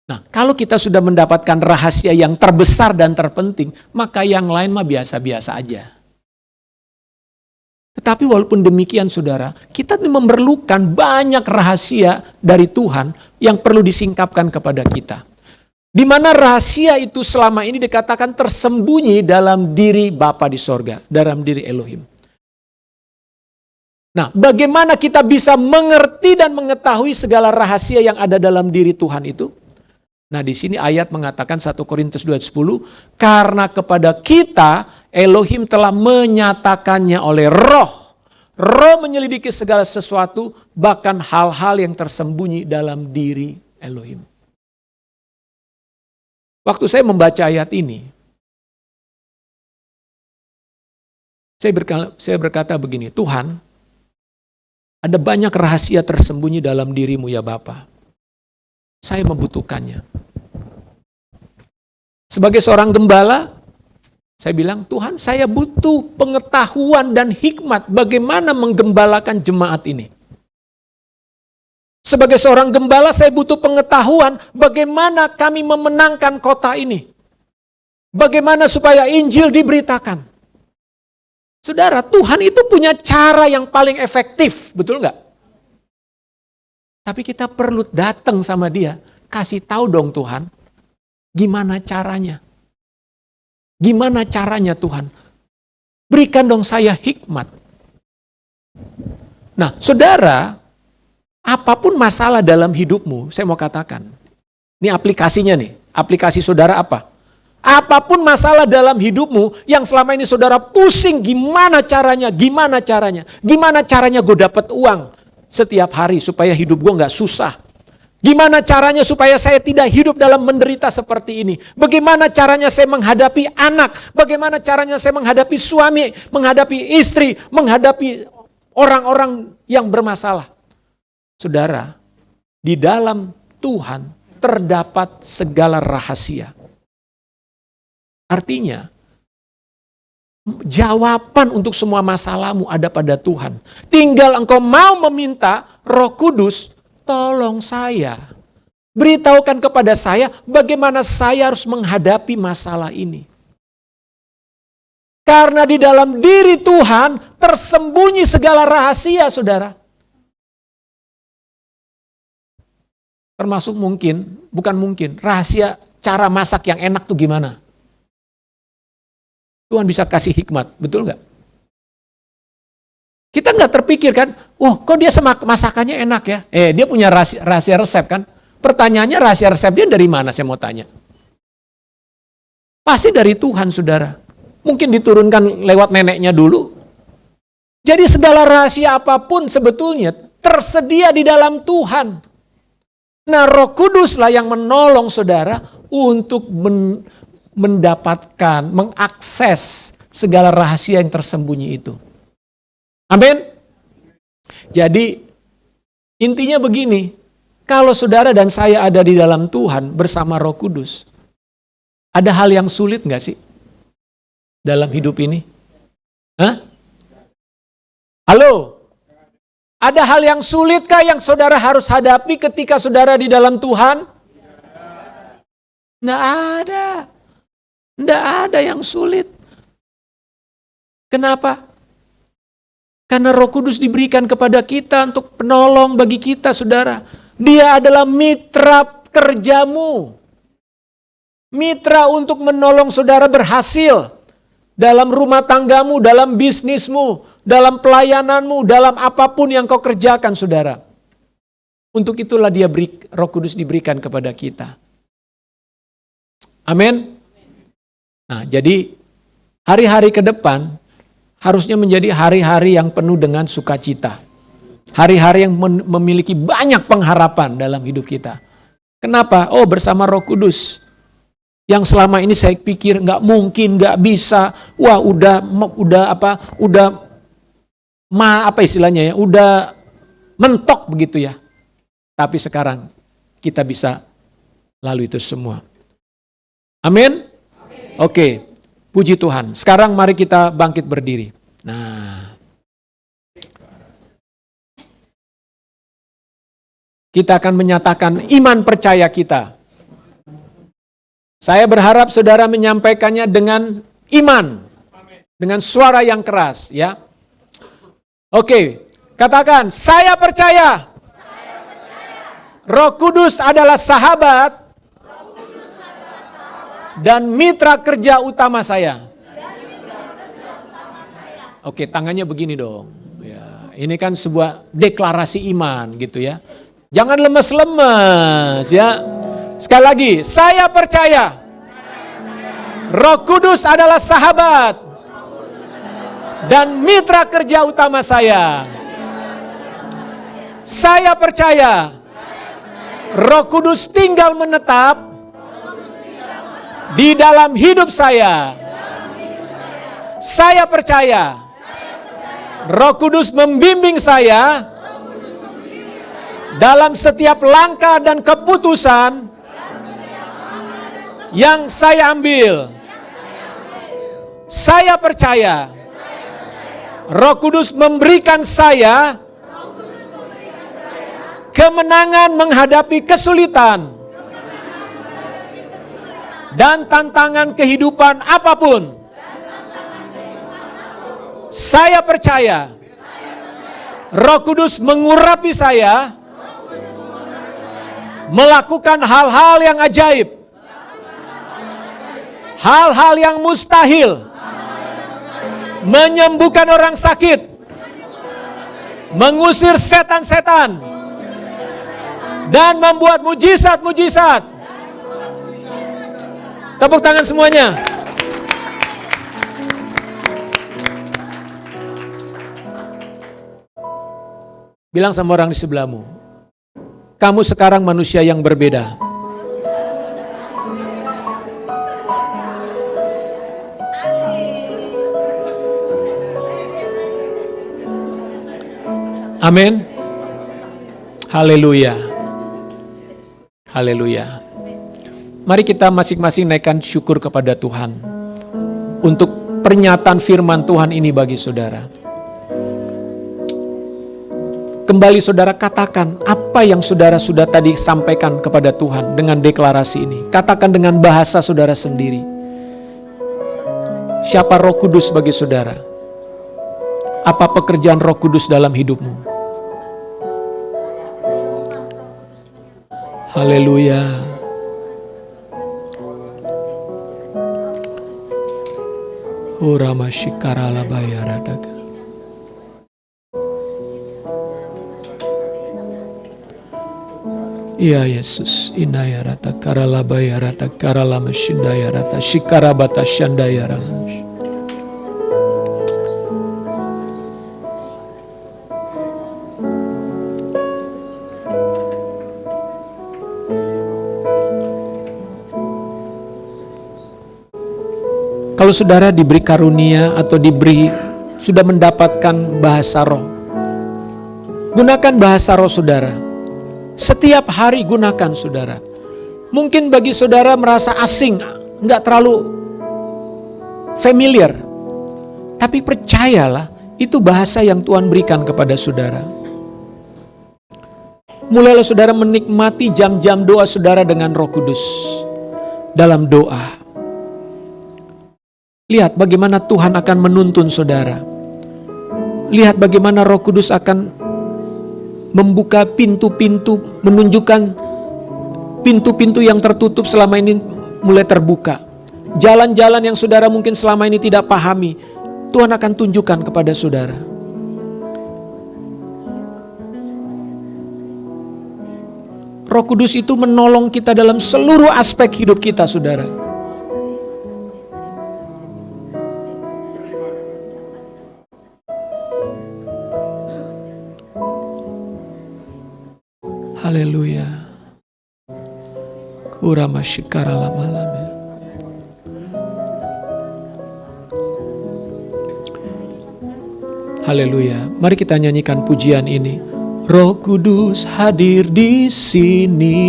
A: Nah, kalau kita sudah mendapatkan rahasia yang terbesar dan terpenting, maka yang lain mah biasa-biasa aja. Tetapi walaupun demikian saudara, kita memerlukan banyak rahasia dari Tuhan yang perlu disingkapkan kepada kita. Di mana rahasia itu selama ini dikatakan tersembunyi dalam diri Bapa di sorga, dalam diri Elohim. Nah, bagaimana kita bisa mengerti dan mengetahui segala rahasia yang ada dalam diri Tuhan itu? Nah, di sini ayat mengatakan 1 Korintus 2:10, karena kepada kita Elohim telah menyatakannya oleh Roh. Roh menyelidiki segala sesuatu, bahkan hal-hal yang tersembunyi dalam diri Elohim. Waktu saya membaca ayat ini, saya berkata begini, Tuhan, ada banyak rahasia tersembunyi dalam dirimu ya Bapa. Saya membutuhkannya. Sebagai seorang gembala, saya bilang, Tuhan, saya butuh pengetahuan dan hikmat bagaimana menggembalakan jemaat ini. Sebagai seorang gembala, saya butuh pengetahuan bagaimana kami memenangkan kota ini. Bagaimana supaya Injil diberitakan. Saudara, Tuhan itu punya cara yang paling efektif, betul nggak? Tapi kita perlu datang sama dia, kasih tahu dong Tuhan, gimana caranya? Gimana caranya Tuhan? Berikan dong saya hikmat. Nah, saudara, apapun masalah dalam hidupmu, saya mau katakan, ini aplikasinya nih, aplikasi saudara apa? Apapun masalah dalam hidupmu yang selama ini saudara pusing, gimana caranya gue dapat uang setiap hari supaya hidup gue gak susah. Gimana caranya supaya saya tidak hidup dalam menderita seperti ini? Bagaimana caranya saya menghadapi anak? Bagaimana caranya saya menghadapi suami, menghadapi istri, menghadapi orang-orang yang bermasalah? Saudara, di dalam Tuhan terdapat segala rahasia. Artinya, jawaban untuk semua masalahmu ada pada Tuhan. Tinggal engkau mau meminta Roh Kudus, tolong saya. Beritahukan kepada saya bagaimana saya harus menghadapi masalah ini. Karena di dalam diri Tuhan tersembunyi segala rahasia, saudara. Termasuk rahasia cara masak yang enak tuh gimana? Tuhan bisa kasih hikmat, betul nggak? Kita nggak terpikir kan, kok dia masakannya enak ya? Dia punya rahasia resep kan? Pertanyaannya rahasia resep dia dari mana saya mau tanya? Pasti dari Tuhan saudara. Mungkin diturunkan lewat neneknya dulu. Jadi segala rahasia apapun sebetulnya tersedia di dalam Tuhan. Nah, Roh Kuduslah yang menolong saudara untuk mendapatkan, mengakses segala rahasia yang tersembunyi itu. Amin. Jadi intinya begini, kalau saudara dan saya ada di dalam Tuhan bersama Roh Kudus, ada hal yang sulit nggak sih dalam hidup ini? Hah? Halo? Ada hal yang sulitkah yang saudara harus hadapi ketika saudara di dalam Tuhan? Nggak ada. Nggak ada yang sulit. Kenapa? Karena Roh Kudus diberikan kepada kita untuk penolong bagi kita, saudara. Dia adalah mitra kerjamu. Mitra untuk menolong saudara berhasil. Dalam rumah tanggamu, dalam bisnismu, dalam pelayananmu, dalam apapun yang kau kerjakan, saudara. Untuk itulah Roh Kudus diberikan kepada kita. Amin. Nah, jadi hari-hari ke depan harusnya menjadi hari-hari yang penuh dengan sukacita. Hari-hari yang memiliki banyak pengharapan dalam hidup kita. Kenapa? Bersama Roh Kudus. Yang selama ini saya pikir nggak mungkin, nggak bisa. Wah, udah mentok begitu ya. Tapi sekarang kita bisa lalu itu semua. Amin? Oke, puji Tuhan. Sekarang mari kita bangkit berdiri. Nah, kita akan menyatakan iman percaya kita. Saya berharap saudara menyampaikannya dengan iman, dengan suara yang keras, ya. Oke, katakan, saya percaya. Roh Kudus adalah sahabat dan mitra kerja utama saya. Oke, tangannya begini dong. Ya, ini kan sebuah deklarasi iman gitu ya. Jangan lemes-lemes ya. Sekali lagi, saya percaya. Roh Kudus adalah sahabat dan mitra kerja utama saya. Saya percaya. Roh Kudus tinggal menetap di dalam hidup saya. Saya percaya. Roh Kudus membimbing saya dalam setiap langkah dan keputusan yang saya ambil. Saya percaya. Roh Kudus memberikan saya kemenangan menghadapi kesulitan dan tantangan kehidupan apapun. Saya percaya Roh Kudus mengurapi saya melakukan hal-hal yang ajaib, hal-hal yang mustahil, menyembuhkan orang sakit, mengusir setan-setan, dan membuat mujizat-mujizat. Tepuk tangan semuanya. Bilang sama orang di sebelahmu, kamu sekarang manusia yang berbeda. Amin. Haleluya. Haleluya. Mari kita masing-masing naikkan syukur kepada Tuhan untuk pernyataan firman Tuhan ini bagi saudara. Kembali saudara katakan apa yang saudara sudah tadi sampaikan kepada Tuhan dengan deklarasi ini. Katakan dengan bahasa saudara sendiri. Siapa Roh Kudus bagi saudara? Apa pekerjaan Roh Kudus dalam hidupmu? Haleluya. Urama shikara labaya radaga. Iya Yesus, inaya rata karalabaya rata karalama shindaya rata shikarabata shandaya ralamush. Kalau saudara diberi karunia atau sudah mendapatkan bahasa roh, gunakan bahasa roh saudara. Setiap hari gunakan saudara. Mungkin bagi saudara merasa asing, nggak terlalu familiar. Tapi percayalah, itu bahasa yang Tuhan berikan kepada saudara. Mulailah saudara menikmati jam-jam doa saudara dengan Roh Kudus. Dalam doa. Lihat bagaimana Tuhan akan menuntun saudara. Lihat bagaimana Roh Kudus akan membuka pintu-pintu, menunjukkan pintu-pintu yang tertutup selama ini mulai terbuka. Jalan-jalan yang saudara mungkin selama ini tidak pahami, Tuhan akan tunjukkan kepada saudara. Roh Kudus itu menolong kita dalam seluruh aspek hidup kita, saudara. Haleluya. Kurama shikara lama-lama. Haleluya. Mari kita nyanyikan pujian ini. Roh Kudus hadir di sini.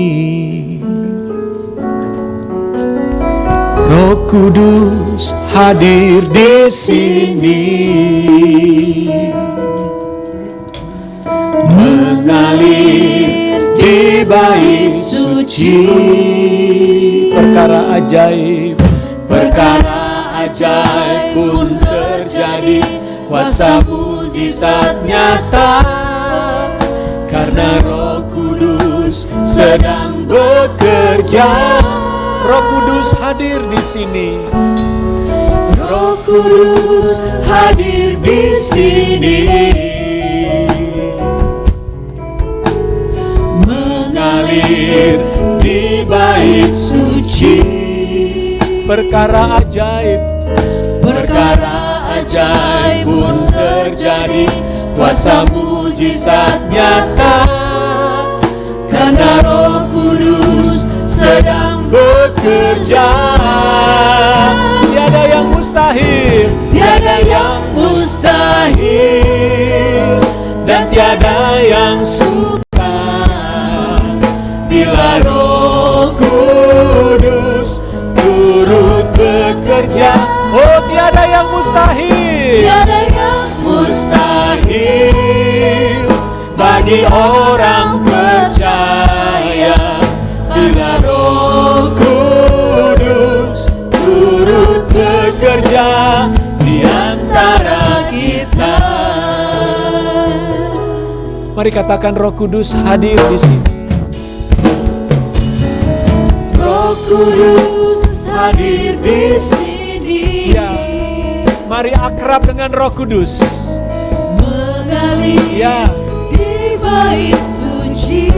A: Roh Kudus hadir di sini, mengalir di bait suci. Perkara ajaib pun terjadi, kuasa mujizat nyata, karena Roh Kudus sedang bekerja. Roh Kudus hadir di sini. Roh Kudus hadir di sini, mengalir di bait suci. Perkara ajaib pun terjadi, kuasa mujizat nyata, karena Roh Kudus sedang bekerja. Tiada yang mustahil, dan tiada yang sukar bila Roh Kudus turut bekerja. Oh, tiada yang mustahil bagi orang percaya, bila Roh Kudus turut bekerja di antara kita. Mari katakan, Roh Kudus hadir di sini. Roh Kudus hadir di sini. Ya, mari akrab dengan Roh Kudus. Mengalir di bait suci.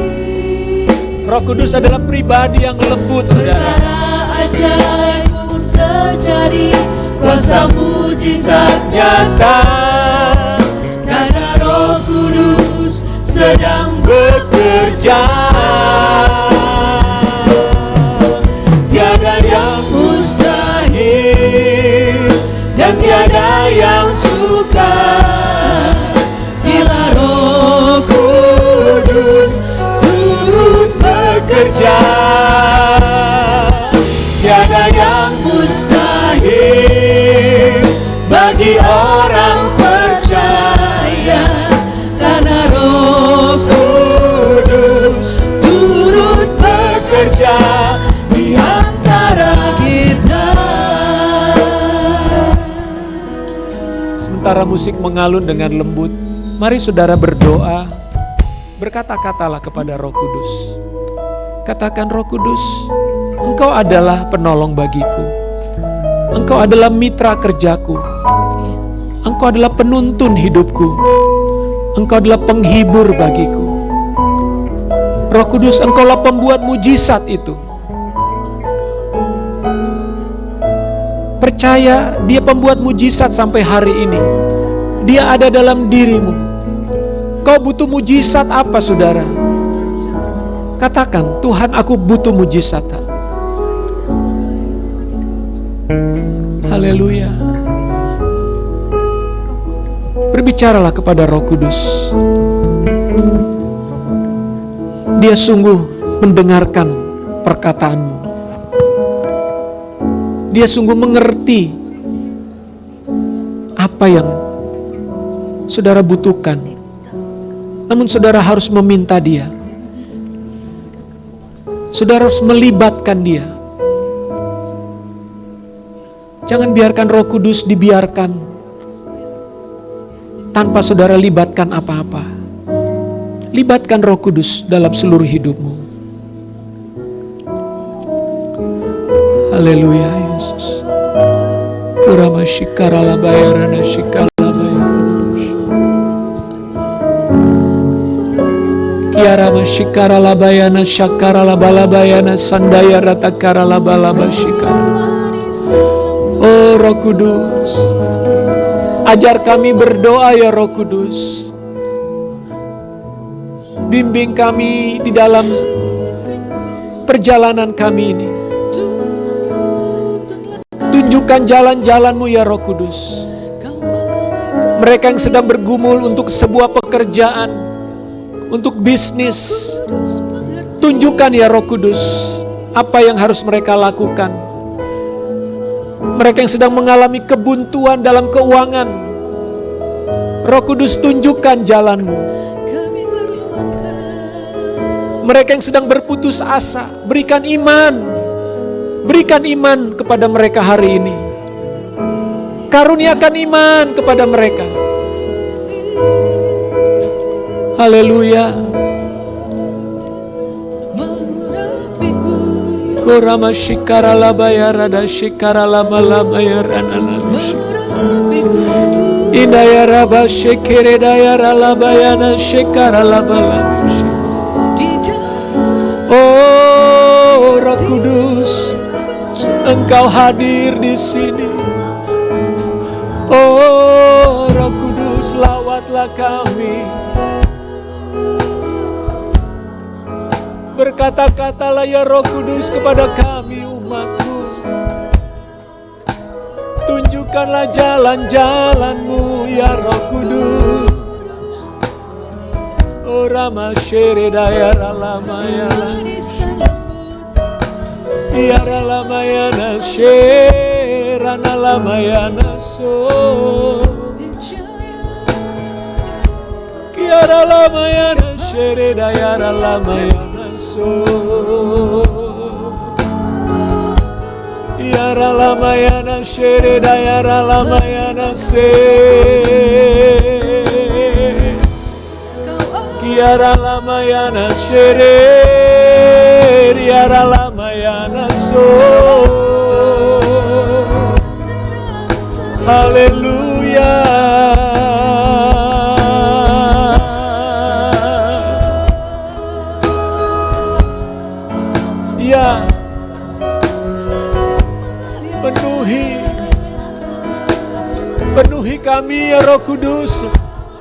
A: Roh Kudus adalah pribadi yang lembut, saudara. Perkara ajaib pun terjadi, kuasa mujizat nyata, karena Roh Kudus sedang bekerja. Tiada yang mustahil dan tiada yang sukar bila Roh Kudus turut bekerja. Tiada yang mustahil bagi orang percaya, karena Roh Kudus turut bekerja di antara kita. Sementara musik mengalun dengan lembut, mari saudara berdoa, berkata-katalah kepada Roh Kudus. Katakan, Roh Kudus, Engkau adalah penolong bagiku. Engkau adalah mitra kerjaku. Engkau adalah penuntun hidupku. Engkau adalah penghibur bagiku. Roh Kudus, Engkaulah pembuat mujizat itu. Percaya Dia pembuat mujizat sampai hari ini. Dia ada dalam dirimu. Kau butuh mujizat apa, saudara? Katakan, Tuhan, aku butuh mujizat. Haleluya. Berbicaralah kepada Roh Kudus. Dia sungguh mendengarkan perkataanmu. Dia sungguh mengerti apa yang saudara butuhkan. Namun saudara harus meminta Dia. Saudara harus melibatkan Dia. Jangan biarkan Roh Kudus dibiarkan tanpa saudara libatkan apa-apa. Libatkan Roh Kudus dalam seluruh hidupmu. Haleluya, Yesus. Kurama shikara labayarana shikala Kiarama shikara labayana shakara labalabayana sandaya ratakara labalaba shikara. Oh Roh Kudus, ajar kami berdoa ya Roh Kudus. Bimbing kami di dalam perjalanan kami ini. Tunjukkan jalan-jalan-Mu ya Roh Kudus. Mereka yang sedang bergumul untuk sebuah pekerjaan, untuk bisnis, tunjukkan ya Roh Kudus apa yang harus mereka lakukan. Mereka yang sedang mengalami kebuntuan dalam keuangan, Roh Kudus tunjukkan jalan-Mu. Mereka yang sedang berputus asa, berikan iman. Berikan iman kepada mereka hari ini. Karuniakan iman kepada mereka. Haleluya. Korama shikara labaya rada shikara lama lama ya rana lama Indaya raba shekere daya ralabayana shikara labala. Oh Roh Kudus, Engkau hadir di sini. Oh Roh Kudus, lawatlah kami. Berkata-katalah ya Roh Kudus kepada kami umat-Mu. Tunjukkanlah jalan-jalan-Mu ya Roh Kudus. Oh Rama Shere Daya Ralamayana Ya Ralamayana Sherana Lamayana So Kiara Lamayana Shere Daya Ralamayana So Ya Ralamayana Shere Daya Ralamayana Se Kiara Lamayana Shere Kiara Lamayana So. Haleluya. Ya, penuhi kami ya Roh Kudus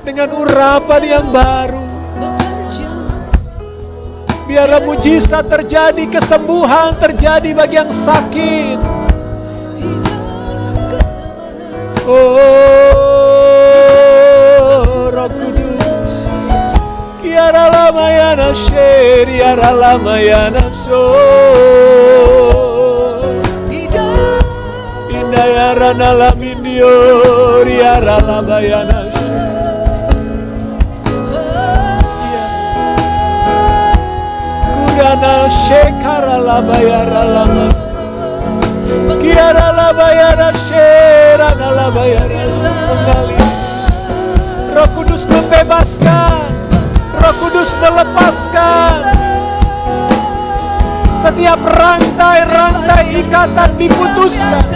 A: dengan urapan yang baru. Biarlah mujizat terjadi, kesembuhan terjadi bagi yang sakit. Oh Roh Kudus, Kiara Lamayana Sheri Kiara Lamayana So Indaya Rana Lamindio Riara Lamayana Kurana Shekara Labayara Lama Kiara Labayara Sherana Labayara Kembali Roh Kudus membebaskan, Roh Kudus melepaskan. Setiap rantai-rantai ikatan diputuskan.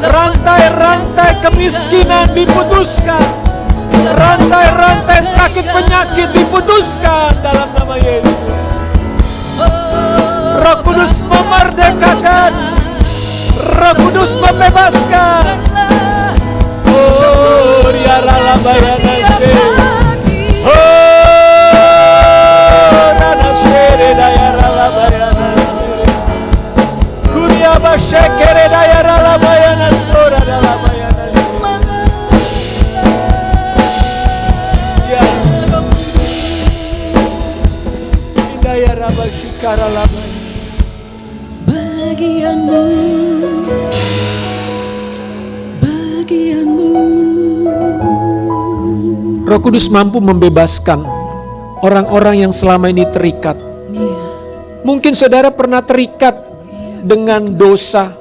A: Rantai-rantai kemiskinan diputuskan. Rantai-rantai sakit penyakit diputuskan dalam nama Yesus. Roh Kudus memerdekakan. Roh Kudus membebaskan. Oh, Riara Labayana She. Oh, Nana Shere Dayara Labayana. Kuriaba Shekere Dayara Labayana Sora Labayana. Ya. Dayara Bashikara Labayana. Bagianmu. Roh Kudus mampu membebaskan orang-orang yang selama ini terikat. Mungkin saudara pernah terikat dengan dosa,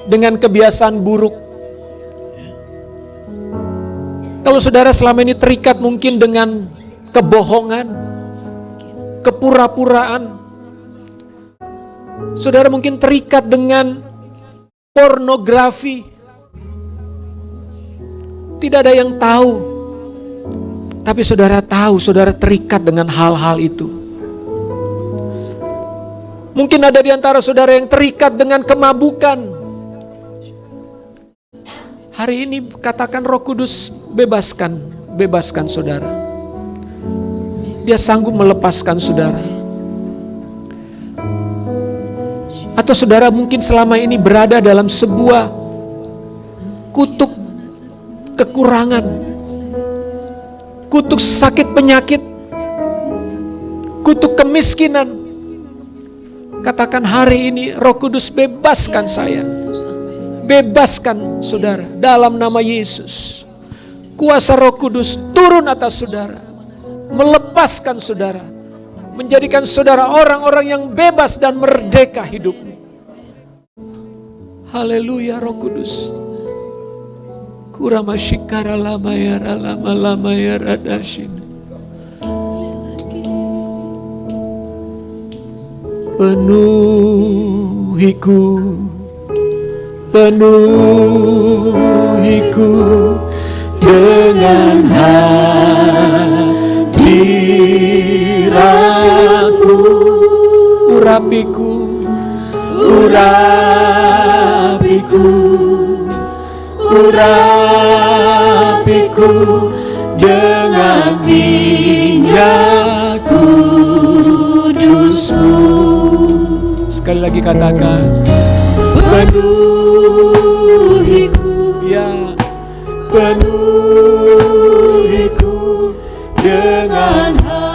A: dengan kebiasaan buruk. Kalau saudara selama ini terikat mungkin dengan kebohongan, kepura-puraan. Saudara mungkin terikat dengan pornografi. Tidak ada yang tahu. Tapi saudara tahu, saudara terikat dengan hal-hal itu. Mungkin ada di antara saudara yang terikat dengan kemabukan. Hari ini katakan Roh Kudus bebaskan saudara. Dia sanggup melepaskan saudara. Atau saudara mungkin selama ini berada dalam sebuah kutuk kekurangan, kutuk sakit penyakit, kutuk kemiskinan. Katakan hari ini, Roh Kudus bebaskan saya. Bebaskan saudara dalam nama Yesus. Kuasa Roh Kudus turun atas saudara. Melepaskan saudara. Menjadikan saudara orang-orang yang bebas dan merdeka hidupnya. Haleluya Roh Kudus. Kurama shikara lama ya radashin. Penuhiku dengan hadiratmu. Urapiku dengan minyak kudus-Mu. Sekali lagi katakan, penuhiku, ya, penuhiku dengan hadirat-Mu.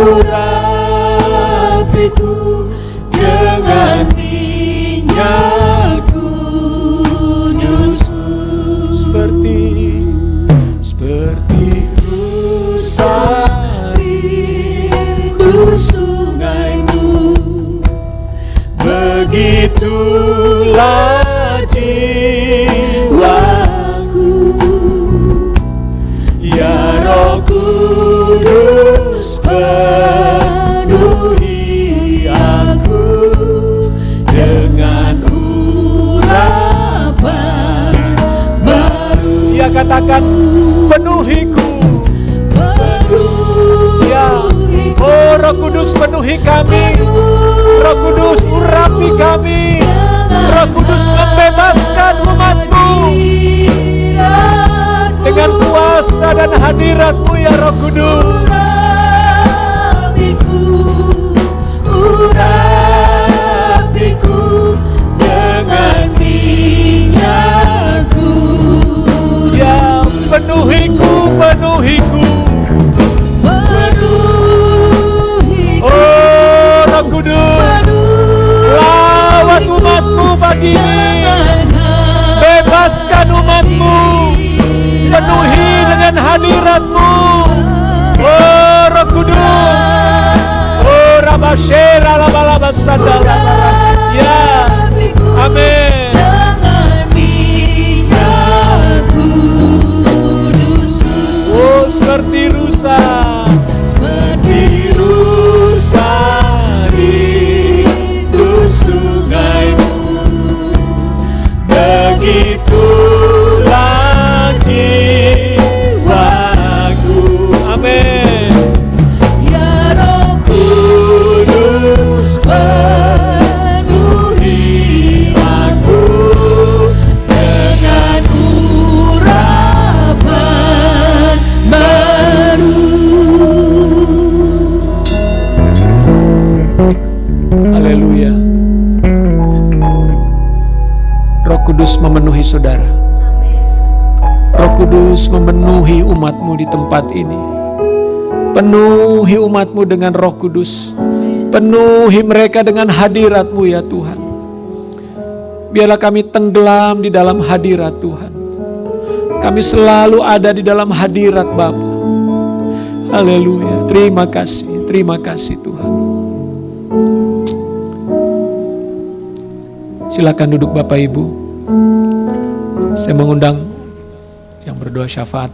A: Urapiku dengan minyak kudus-Mu. Seperti rusa rindu sungai-Mu, begitulah jiwaku. Ya Roh Kudus, penuhi aku dengan urapan baru. Ya, katakan, penuhiku. Ya, oh Roh Kudus penuhi kami. Roh Kudus urapi kami. Roh Kudus membebaskan umat-Mu dengan kuasa dan hadirat-Mu ya Roh Kudus. Urapiku dengan minyak kudus. Ya, penuhiku. Oh Roh Kudus, lawat umat-Mu pagi ini. Bebaskan umat-Mu, penuhi dengan hadirat-Mu. Oh Roh Kudus, oh Rabashera Labalaba Sadara. Ya, amin. Oh seperti rusa rindu sungai-Mu, begitulah jiwaku. Amin. Ya Roh Kudus, penuhi aku dengan urapan baru. Haleluya. Roh Kudus memenuhi saudara. Roh Kudus memenuhi umat-Mu di tempat ini. Penuhi umat-Mu dengan Roh Kudus. Penuhi mereka dengan hadirat-Mu ya Tuhan. Biarlah kami tenggelam di dalam hadirat Tuhan. Kami selalu ada di dalam hadirat Bapa. Haleluya. Terima kasih Tuhan. Silakan duduk Bapak Ibu. Saya mengundang yang berdoa syafaat